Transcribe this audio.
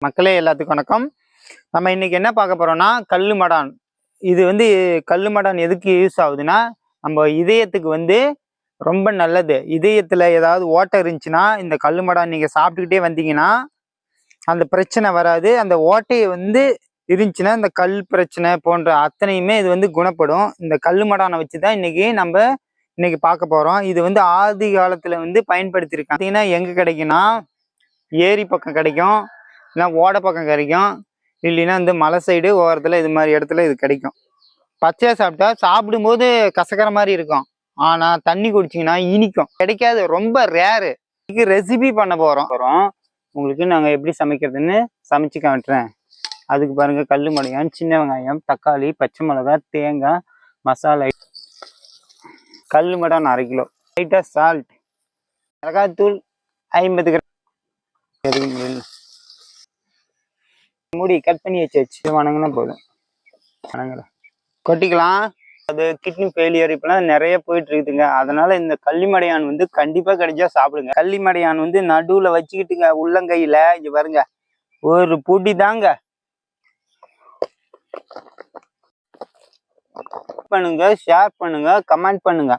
மக்களே எல்லாத்துக்கும் வணக்கம். நம்ம இன்னைக்கு என்ன பார்க்க போறோம்னா கல்லு மடான். இது கல்லு மடான் எதுக்கு யூஸ் ஆகுதுன்னா, நம்ம இதயத்துக்கு ரொம்ப நல்லது. இதயத்துல ஏதாவது ஓட்டை இருந்துச்சுன்னா இந்த கல்லு மடான் நீங்க சாப்பிட்டுக்கிட்டே வந்தீங்கன்னா அந்த பிரச்சனை வராது. அந்த ஓட்டையை இருந்துச்சுன்னா இந்த கல் பிரச்சனை போன்ற அத்தனையுமே இது குணப்படும். இந்த கல்லு மடானை வச்சுதான் இன்னைக்கு பார்க்க போறோம். இது ஆதி காலத்துல பயன்படுத்தியிருக்காங்க. பார்த்தீங்கன்னா எங்க கிடைக்குன்னா ஏரி பக்கம் கிடைக்கும், இல்லைன்னா ஓடை பக்கம் கிடைக்கும், இல்லைன்னா மலை சைடு ஓரத்தில் இது மாதிரி இடத்துல இது கிடைக்கும். பச்சையாக சாப்பிட்டா சாப்பிடும்போது கசக்கிற மாதிரி இருக்கும், ஆனால் தண்ணி குடிச்சிங்கன்னா இனிக்கும். கிடைக்காது, ரொம்ப ரேரு. ரெசிபி பண்ண போகிறோம். உங்களுக்கு நாங்கள் எப்படி சமைக்கிறதுன்னு சமைச்சு காட்டுறேன். அதுக்கு பாருங்கள், கல் மடையான், சின்ன வெங்காயம், தக்காளி, பச்சை மிளகாய், தேங்காய், மசாலா. கல் மடான் 1/2 கிலோ, லைட்டாக சால்ட், மிளகாய்த்தூள் 50 கிராம். மூடி கட் பண்ணி வச்சாச்சு. வணங்கினா போதும், வணங்கல கொட்டிக்கலாம். அது கிட்னி ஃபெயிலியர் இப்பெல்லாம் நிறைய போயிட்டு இருக்குதுங்க. அதனால இந்த கள்ளிமடையான் கண்டிப்பா கிடைச்சா சாப்பிடுங்க. கள்ளிமடையான் நடுவுல வச்சுக்கிட்டுங்க, உள்ளங்கையில இங்க பாருங்க, ஒரு பூட்டி தாங்க. பண்ணுங்க, ஷேர் பண்ணுங்க, கமெண்ட் பண்ணுங்க.